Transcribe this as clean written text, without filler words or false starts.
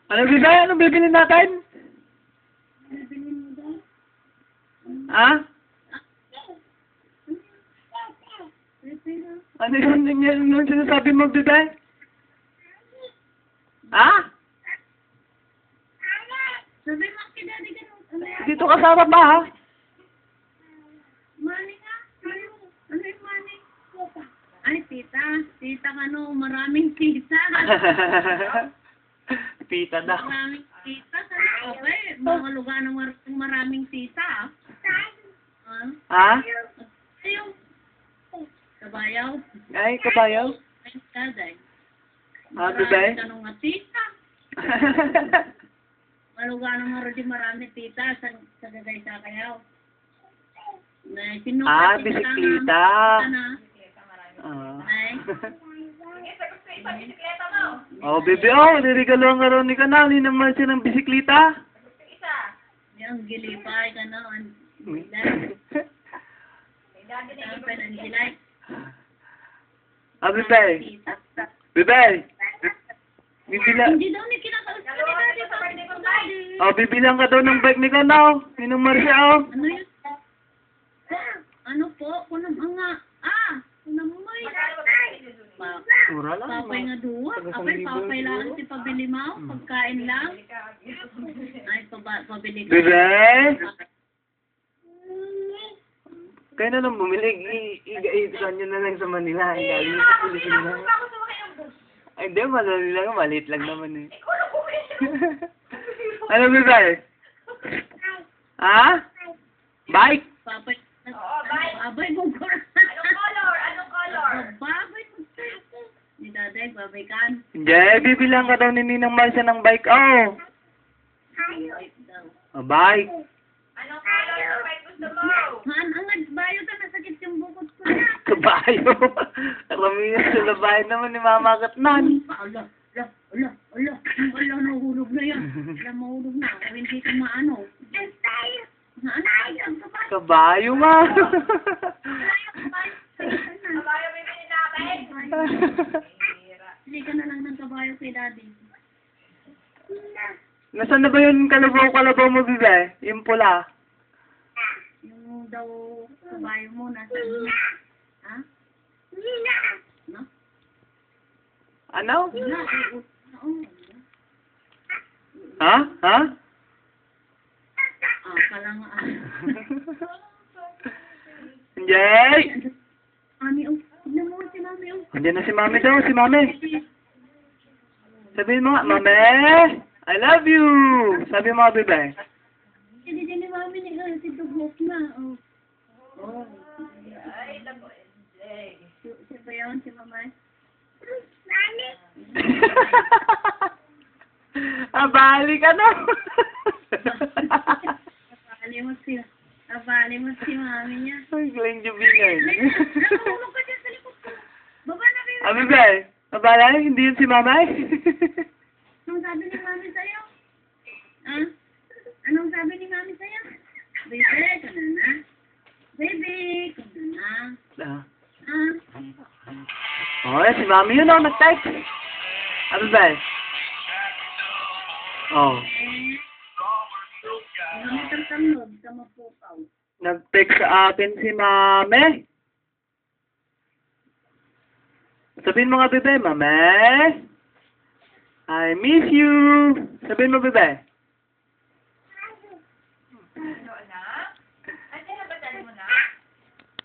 Ano bibili? Anong bibili natin? Ha? Ano yung sinasabi mo, bibili? Ha? Sabi mo, kidadi ka nung, Dito ka sa harap ba, ha? money nga. Ano yung money? Ay, tita. Tita ka no, maraming tita. Tita daw. Maraming tita. Okay, mga lugar ng maraming tita. Ha? Ayun. Kabayaw. Ay, kabayaw. Ay, kaday. Ah, bibay? Marami ka nung nga tita. Malugar ng marami tita sa gagay sa kayaw. Ah, bisikleta. Oh, bebe, oh, nirigaloan nga raw ni Kanali naman siya ng bisikleta. Yung gilipay ka na. Ah, bebe. Bebe. Bibila. Hindi daw ni kinakausap ni Daddy. Oh, bibilang ka daw ng bike ni Kanaw. Minumar siya, oh. Ano yun? Ano po? Kunam nga. Kunam mo Mura lang. papay nga duwa. Papay lang si pabili mo. Pagkain lang. Ay, pabili ka. Bebe. Kaya na lang bumili. I-scan nyo na lang sa Manila. Ang dami sa Pilipinas. Ay, hindi. Madali lang. Maliit lang naman eh. Ano, bebe? Ha? Bike? Papay. Babay mo ko. Anong color? Babay mo. Ni Daday, babay kan. Hindi. Bibilang ka daw ni Ninang Marcia ng bike. Oh. A bike. Anong color na bike gusto mo? Ang nagbayo ka, nasakit yung bukod ko na. Kabayo. Karamihan sa labahin naman ni Mama Katnan. Ala, nahulog na yan. Mahulog na. Hindi ka maano. Kabayo nga. Kabayo bibili natin. Hindi ka na lang ng kabayo kay Daddy. Nasaan na ba yung kalabaw mo, bibe? Yung pula. Yung daw kabayo mo, nasa ha? No? Ano? Oo. Ha? Ha? Kala nga. Jay! Mami, tignan mo si Mami, Andiyan na si Mami daw, si Mami. Sabihin mo nga, Mami! I love you! Sabi mo nga, bibe. Hindi din ni Mami ni si Duglok na. Si Bayon, si Mama. Mami! Abali ka na! Abali mo si Mami niya. Ay, galing jubilan. Nakahulog ka dyan sa likod ko. Baba na kayo. Bibe, abala, hindi yun si Mama. Anong sabi ni Mami sa'yo? Ha? Anong sabi ni Mami sa'yo? Baby, ka na. Baby, ka na. Oh, si Mami yun oh, nag-text. Bibe. Oh. Namitamtamnod sa mapukaw. Nag-text sa akin si Mami. Sabihin mo nga, Bebe, Mami. I miss you. Sabihin mo, Bebe.